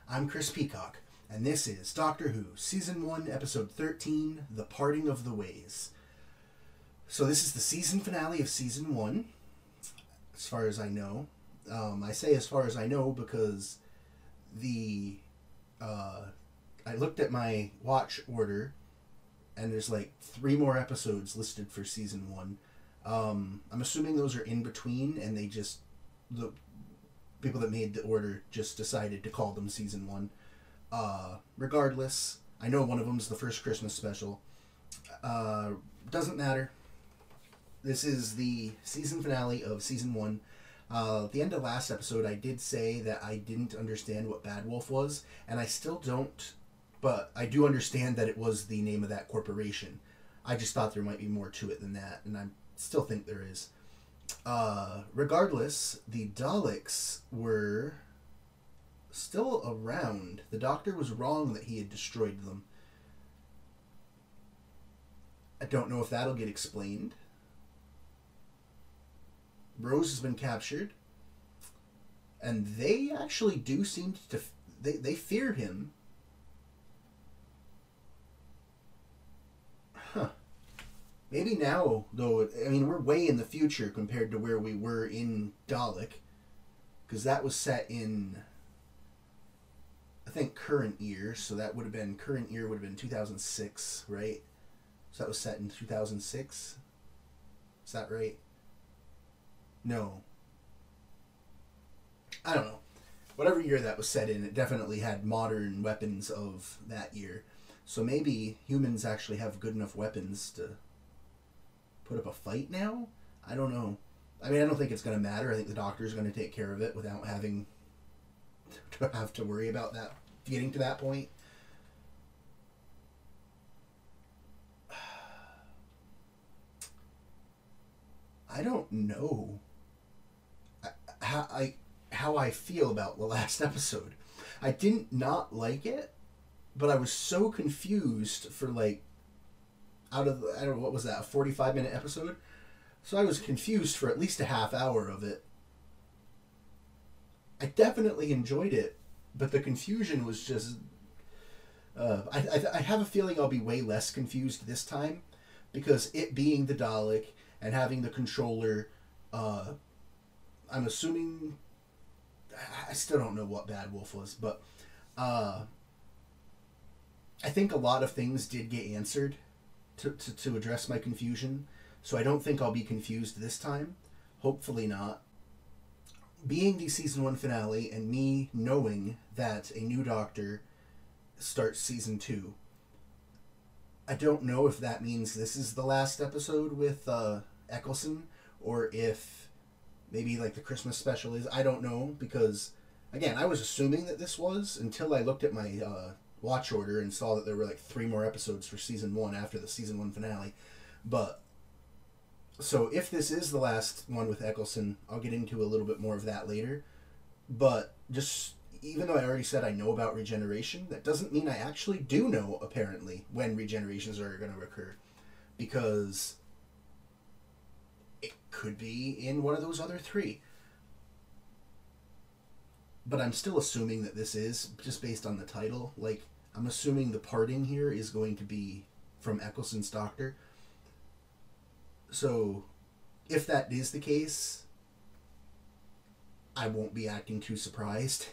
I'm Chris Peacock, and this is Doctor Who, Season 1, Episode 13, The Parting of the Ways. So this is the season finale of Season 1, as far as I know. I say as far as I know because I looked at my watch order, and there's like 3 more episodes listed for Season 1. I'm assuming those are in between, and they just... the people that made the order just decided to call them Season 1. Regardless, I know one of them's the first Christmas special. Doesn't matter. This is the season finale of Season 1. At the end of last episode, I did say that I didn't understand what Bad Wolf was, and I still don't, but I do understand that it was the name of that corporation. I just thought there might be more to it than that, and I still think there is. Regardless, the Daleks were still around. The Doctor was wrong that he had destroyed them. I don't know if that'll get explained. Rose has been captured, and they actually do seem to... They fear him. Huh. Maybe now, though, I mean, we're way in the future compared to where we were in Dalek, because that was set in, I think, current year, so that would have been, current year would have been 2006, right? So that was set in 2006? Is that right? No. I don't know. Whatever year that was set in, it definitely had modern weapons of that year. So maybe humans actually have good enough weapons to put up a fight now? I don't know. I mean, I don't think it's going to matter. I think the Doctor's going to take care of it without having to have to worry about that, getting to that point. I don't know how I feel about the last episode. I didn't not like it, but I was so confused for like, out of, I don't know, what was that, a 45-minute episode? So I was confused for at least a half hour of it. I definitely enjoyed it, but the confusion was just... I have a feeling I'll be way less confused this time, because it being the Dalek and having the controller, I'm assuming... I still don't know what Bad Wolf was, but I think a lot of things did get answered to address my confusion, so I don't think I'll be confused this time. Hopefully not. Being the Season 1 finale, and me knowing that a new Doctor starts Season 2, I don't know if that means this is the last episode with Eccleston, or if maybe like the Christmas special is. I don't know, because, again, I was assuming that this was, until I looked at my watch order and saw that there were like 3 more episodes for Season 1 after the Season 1 finale. But, so if this is the last one with Eccleston, I'll get into a little bit more of that later. But just, even though I already said I know about regeneration, that doesn't mean I actually do know, apparently, when regenerations are going to occur. Because it could be in one of those other 3. But I'm still assuming that this is, just based on the title, like, I'm assuming the parting here is going to be from Eccleston's Doctor. So, if that is the case, I won't be acting too surprised.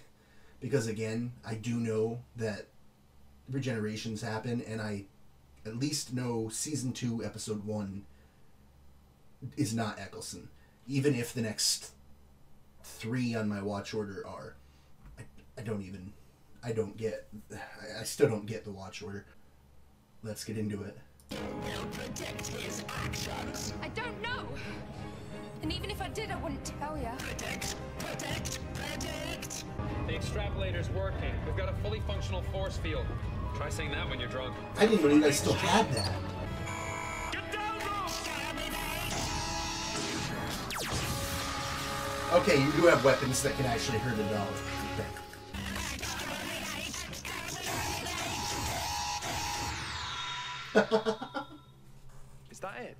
Because, again, I do know that regenerations happen, and I at least know Season 2, Episode 1 is not Eccleston. Even if the next 3 on my watch order are. I still don't get the watch order. Let's get into it. Will predict his actions. I don't know. And even if I did, I wouldn't tell you. Predict. The extrapolator's working. We've got a fully functional force field. Try saying that when you're drunk. I didn't know you guys still had that. Get down, bro! Okay, you do have weapons that can actually hurt a dog. Okay. Is that it?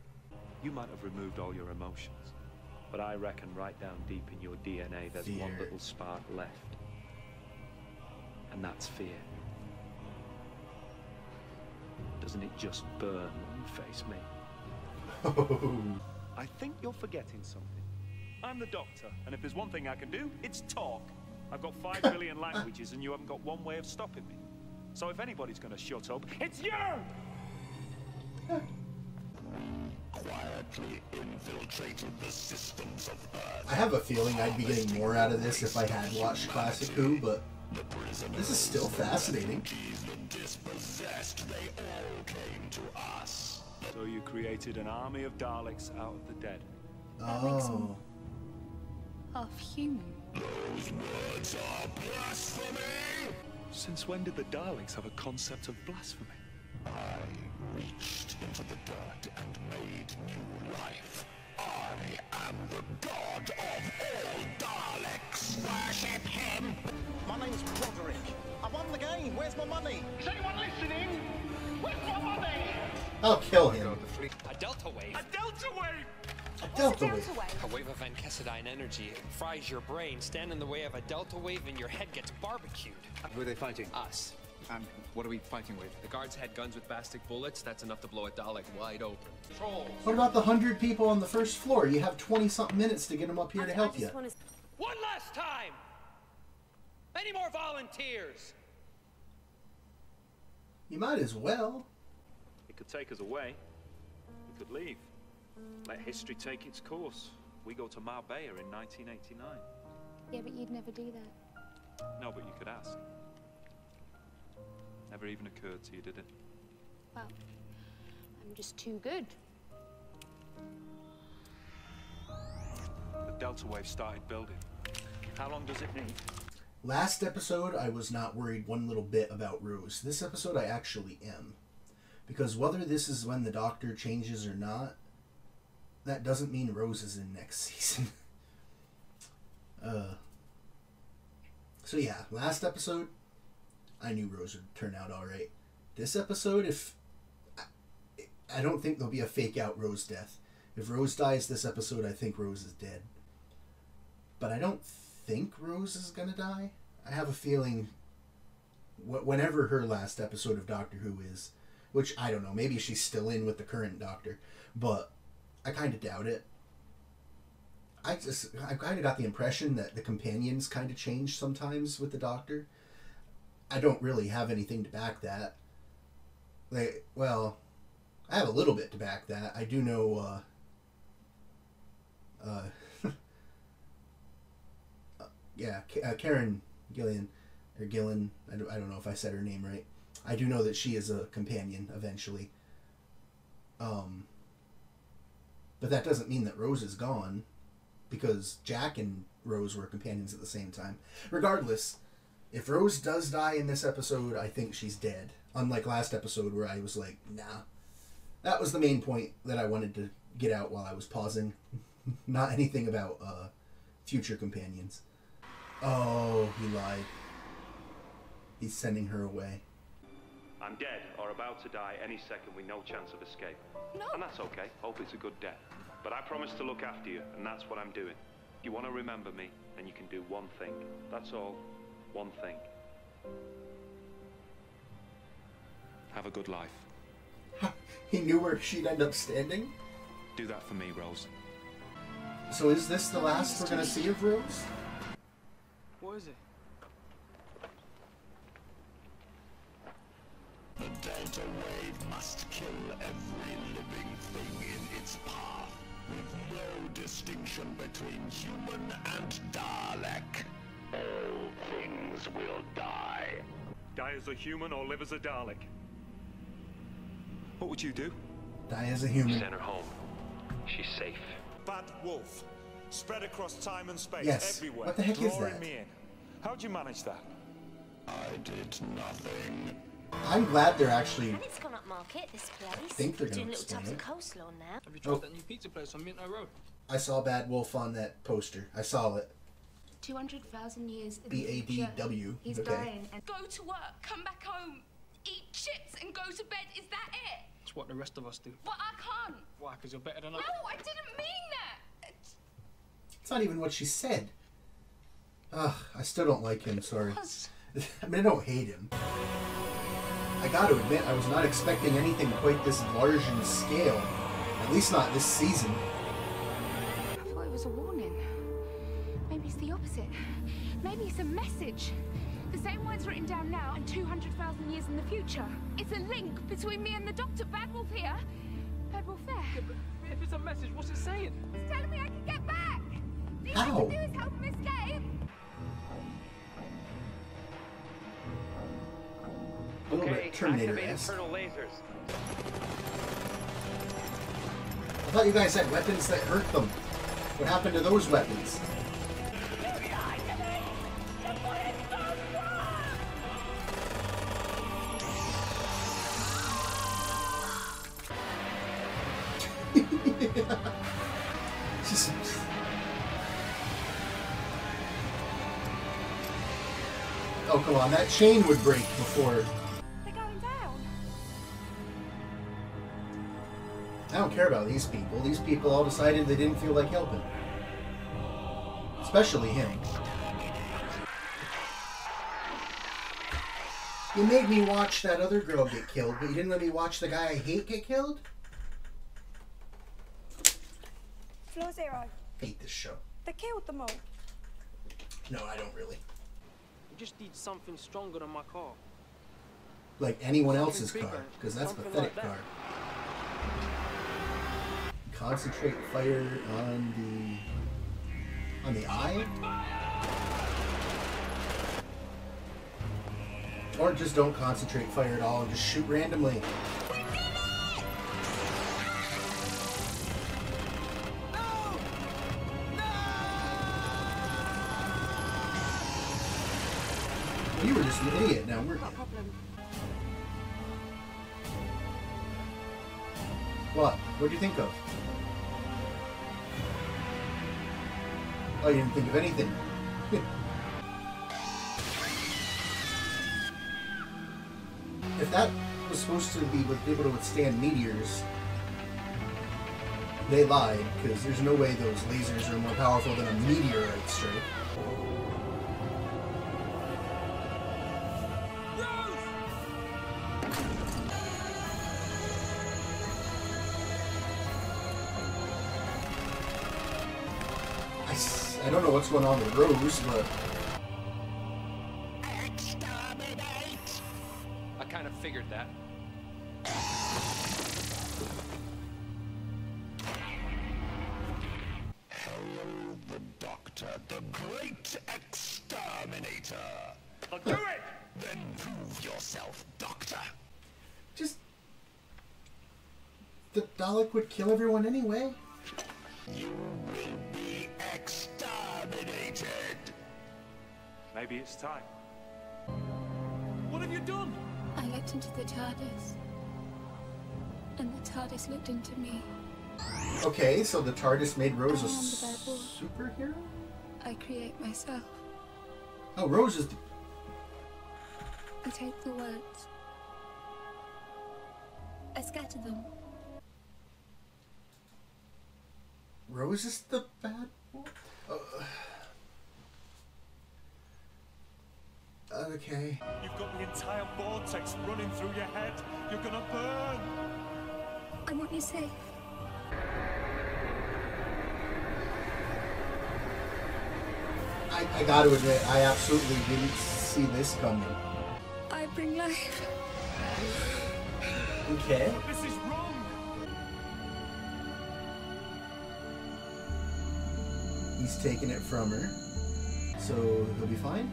You might have removed all your emotions, but I reckon right down deep in your DNA there's Fear. one little spark left. And that's fear. Doesn't it just burn when you face me? I think you're forgetting something. I'm the Doctor, and if there's one thing I can do, it's talk. I've got 5 billion languages, and you haven't got one way of stopping me. So if anybody's gonna shut up, it's you! Quietly infiltrated the systems of Earth. I have a feeling I'd be getting more out of this if I had watched Classic Who, but this is still fascinating. Even dispossessed, they all came to us. So you created an army of Daleks out of the dead. Oh. Half human. Those words are blasphemy! Since when did the Daleks have a concept of blasphemy? I reached into the dirt and made new life. I am the god of all Daleks. Worship him! My name's Broderick. I won the game. Where's my money? Is anyone listening? Where's my money? I'll kill him. A delta wave. A Delta Wave! Delta Wave. A wave of Van Kessedine energy. It fries your brain. Stand in the way of a delta wave and your head gets barbecued. Who are they fighting? Us. And what are we fighting with? The guards had guns with bastic bullets. That's enough to blow a Dalek wide open. Trolls. What about the 100 people on the first floor? You have 20-something minutes to get them up here to help you. One last time! Any more volunteers? You might as well. It could take us away. We could leave. Let history take its course. We go to Marbella in 1989. Yeah, but you'd never do that. No, but you could ask. Never even occurred to you, did it? Well, I'm just too good. The Delta Wave started building. How long does it need? Last episode, I was not worried one little bit about Rose. This episode, I actually am. Because whether this is when the Doctor changes or not, that doesn't mean Rose is in next season. So yeah, last episode, I knew Rose would turn out alright. This episode, I don't think there'll be a fake out Rose death. If Rose dies this episode, I think Rose is dead. But I don't think Rose is gonna die. I have a feeling whenever her last episode of Doctor Who is, which I don't know, maybe she's still in with the current Doctor, but I kind of doubt it. I kind of got the impression that the companions kind of change sometimes with the Doctor. I don't really have anything to back that. Well, I have a little bit to back that. I do know, Karen Gillan, or Gillan, I don't know if I said her name right. I do know that she is a companion eventually. But that doesn't mean that Rose is gone, because Jack and Rose were companions at the same time. Regardless, if Rose does die in this episode, I think she's dead. Unlike last episode where I was like, nah. That was the main point that I wanted to get out while I was pausing. Not anything about future companions. Oh, he lied. He's sending her away. I'm dead or about to die any second with no chance of escape. No. And that's okay. Hope it's a good death. But I promise to look after you, and that's what I'm doing. You want to remember me, and you can do one thing. That's all. One thing. Have a good life. He knew where she'd end up standing? Do that for me, Rose. So is this the last we're going to see of Rose? What is it? The Delta Wave must kill every living thing in its path, with no distinction between human and Dalek. All things will die. Die as a human or live as a Dalek? What would you do? Die as a human. Send her home. She's safe. Bad wolf. Spread across time and space Yes. everywhere. What the heck is drawing that? me in. How'd you manage that? I did nothing. I'm glad they're actually... And it's gone up market, this place. I think they're going Doing to little explain tubs it. of coleslaw now. Have you tried that new pizza place on Minto Road? I saw Bad Wolf on that poster. I saw it. 200,000 years in the B-A-D-W. future, he's Okay. dying. And go to work, come back home, eat chips, and go to bed. Is that it? It's what the rest of us do. But I can't. Why? Because you're better than us? No, I didn't mean that. It's not even what she said. Ugh, I still don't like him, sorry. I mean, I don't hate him. I gotta admit, I was not expecting anything quite this large in scale. At least not this season. I thought it was a warning. Maybe it's the opposite. Maybe it's a message. The same words written down now and 200,000 years in the future. It's a link between me and the Doctor. Bad Wolf here. Bad Wolf there. Yeah, but if it's a message, what's it saying? It's telling me I can get back. The How? only thing I can do is help him escape. A little Okay, bit Terminator-esque. activate internal lasers. I thought you guys had weapons that hurt them. What happened to those weapons? Just... Oh, come on. That chain would break before... They're going down. I don't care about these people. These people all decided they didn't feel like helping. Especially him. You made me watch that other girl get killed, but you didn't let me watch the guy I hate get killed? Floor 0. Hate this show. They killed them all. No, I don't really. We just need something stronger than my car. Like anyone else's Something car, bigger, because that's a something pathetic like that. car. Concentrate fire on the eye? Or just don't concentrate fire at all and just shoot randomly. You were just an idiot now, weren't you? What? What do you think of? Oh, you didn't think of anything. If that was supposed to be able to withstand meteors, they lied, because there's no way those lasers are more powerful than a meteorite strike. I don't know what's going on with Rose, but... I kind of figured that. Hello, the Doctor, the great exterminator. I'll do it! Then prove yourself, Doctor. Just... The Dalek would kill everyone anyway. You will be exterminated. Maybe it's time. What have you done? I looked into the TARDIS, and the TARDIS looked into me. Okay, so the TARDIS made Rose a I am the bad wolf. superhero? I create myself. Oh, Rose is... I take the words. I scatter them. Rose is the bad wolf? Okay. You've got the entire vortex running through your head. You're gonna burn. I want you safe. I gotta admit, I absolutely didn't see this coming. I bring life. Okay. This is wrong. He's taking it from her. So he'll be fine?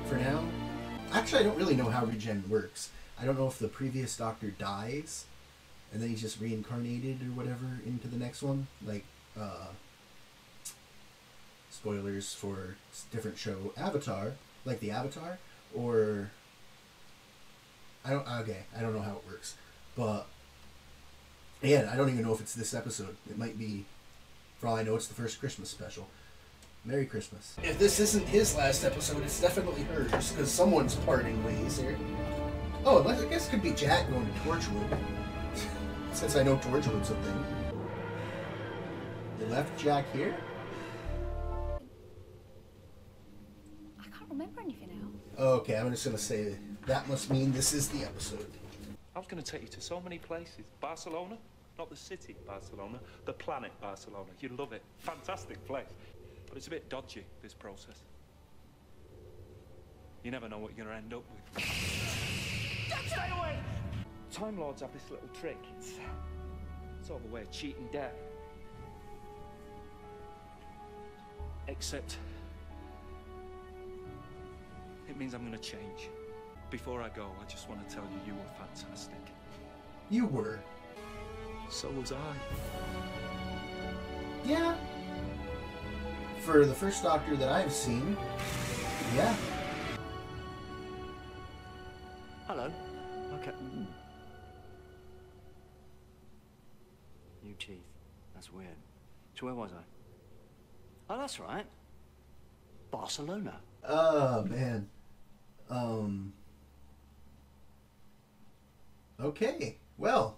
For now? Actually, I don't really know how regen works. I don't know if the previous Doctor dies and then he's just reincarnated or whatever into the next one. Like, spoilers for different show Avatar, like the Avatar, or I don't know how it works. But yeah, I don't even know if it's this episode. It might be, for all I know, it's the first Christmas special. Merry Christmas. If this isn't his last episode, it's definitely hers, because someone's parting ways here. Oh, I guess it could be Jack going to Torchwood. Since I know Torchwood's a thing. They left Jack here? can't remember anything else. Okay, I'm just going to say that must mean this is the episode. I was going to take you to so many places. Barcelona, not the city Barcelona, the planet Barcelona. You'd love it. Fantastic place. But it's a bit dodgy, this process. You never know what you're going to end up with. Stay away! Time Lords have this little trick. It's sort of a way of cheating death. Except it means I'm going to change. Before I go, I just want to tell you, you were fantastic. You were. So was I. Yeah. For the first Doctor that I've seen, yeah. Hello. Okay. New teeth. That's weird. So where was I? Oh, that's right. Barcelona. Oh, man. Okay. Well,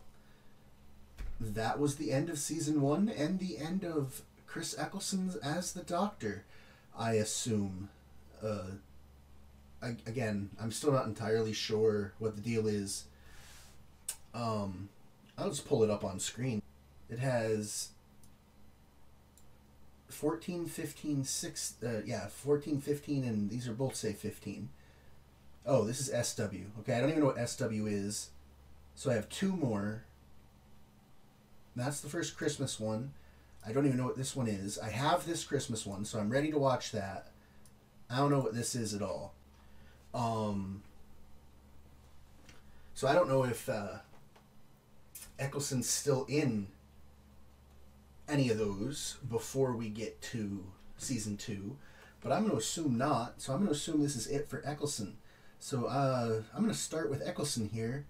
that was the end of season 1 and the end of Chris Eccleston as the Doctor, I assume. Again, I'm still not entirely sure what the deal is. I'll just pull it up on screen. It has 14, 15, 14, 15, and these are both say 15. Oh, this is SW. Okay, I don't even know what SW is. So I have 2 more. That's the first Christmas one. I don't even know what this one is. I have this Christmas one, so I'm ready to watch that. I don't know what this is at all. So I don't know if Eccleston's still in any of those before we get to season 2, but I'm going to assume not. So I'm going to assume this is it for Eccleston. So I'm going to start with Eccleston here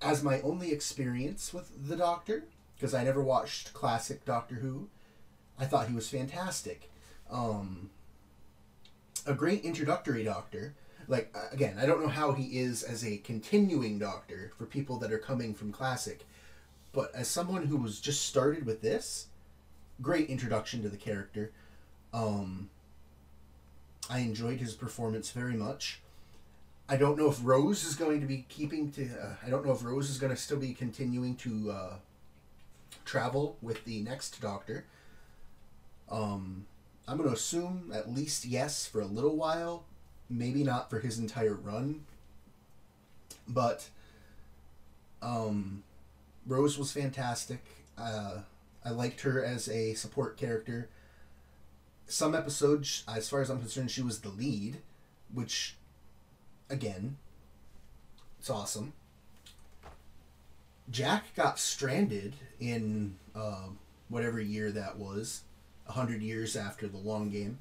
as my only experience with the Doctor, because I never watched classic Doctor Who. I thought he was fantastic. A great introductory Doctor. Like, again, I don't know how he is as a continuing Doctor for people that are coming from classic, but as someone who was just started with this, great introduction to the character. I enjoyed his performance very much. I don't know if Rose is going to be I don't know if Rose is going to still be continuing to travel with the next Doctor. I'm going to assume at least yes for a little while. Maybe not for his entire run. But Rose was fantastic. I liked her as a support character. Some episodes, as far as I'm concerned, she was the lead, which, again, it's awesome. Jack got stranded in whatever year that was, 100 years after the Long Game.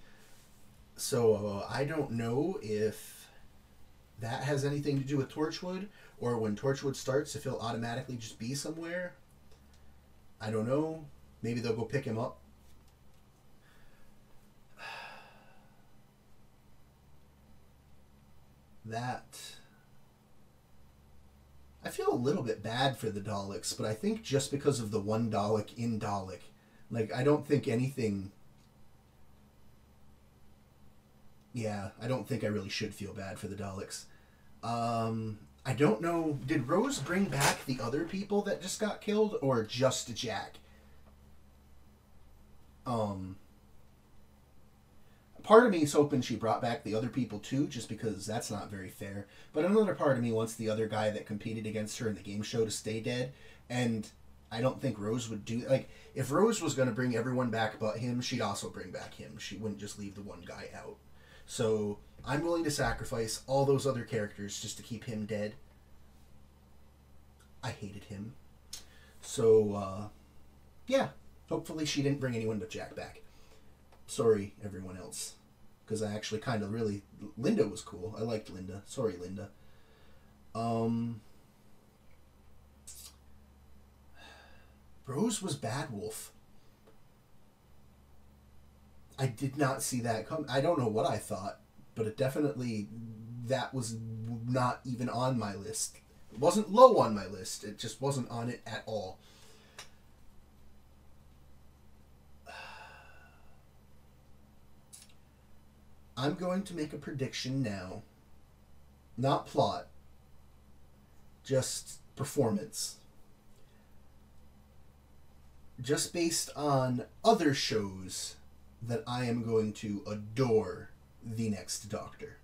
So I don't know if that has anything to do with Torchwood, or when Torchwood starts, if he'll automatically just be somewhere. I don't know. Maybe they'll go pick him up. I feel a little bit bad for the Daleks, but I think just because of the one Dalek in Dalek. Like, I don't think anything... Yeah, I don't think I really should feel bad for the Daleks. I don't know... Did Rose bring back the other people that just got killed, or just Jack? Part of me is hoping she brought back the other people too, just because that's not very fair. But another part of me wants the other guy that competed against her in the game show to stay dead. And I don't think Rose would do... Like, if Rose was going to bring everyone back but him, she'd also bring back him. She wouldn't just leave the one guy out. So, I'm willing to sacrifice all those other characters just to keep him dead. I hated him. So, yeah. Hopefully she didn't bring anyone but Jack back. Sorry, everyone else. Because I actually kind of really... Linda was cool. I liked Linda. Sorry, Linda. Rose was Bad Wolf. I did not see that come. I don't know what I thought, but it definitely... That was not even on my list. It wasn't low on my list. It just wasn't on it at all. I'm going to make a prediction now. Not plot. Just performance. Just based on other shows that I am going to adore the next Doctor.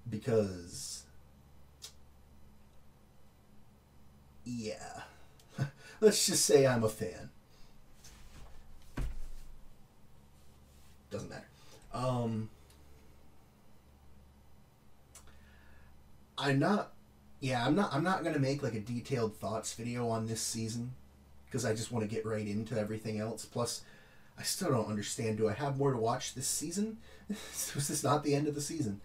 Because... yeah. Let's just say I'm a fan. Doesn't matter. I'm not gonna make like a detailed thoughts video on this season because I just want to get right into everything else. Plus, I still don't understand. Do I have more to watch this season? Was this not the end of the season?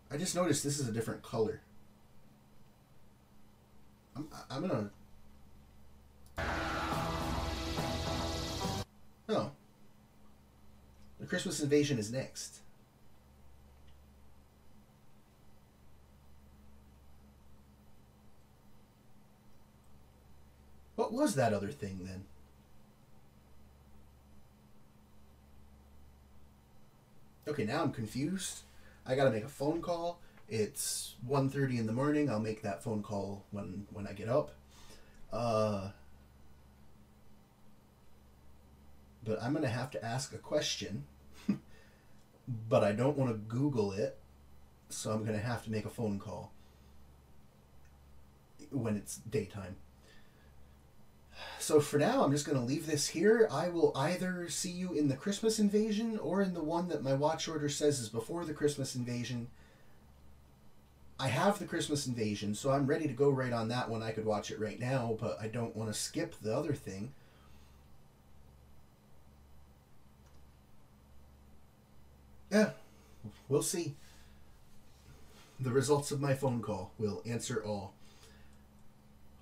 I just noticed this is a different color. I'm gonna... Oh. The Christmas Invasion is next. What was that other thing then? Okay, now I'm confused. I gotta make a phone call. It's 1:30 in the morning. I'll make that phone call when I get up. But I'm gonna have to ask a question. But I don't want to Google it, so I'm gonna have to make a phone call when it's daytime. So for now, I'm just gonna leave this here. I will either see you in the Christmas Invasion or in the one that my watch order says is before the Christmas Invasion. I have the Christmas Invasion, so I'm ready to go right on that one. I could watch it right now, but I don't want to skip the other thing. Yeah, we'll see. The results of my phone call will answer all.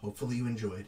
Hopefully you enjoyed.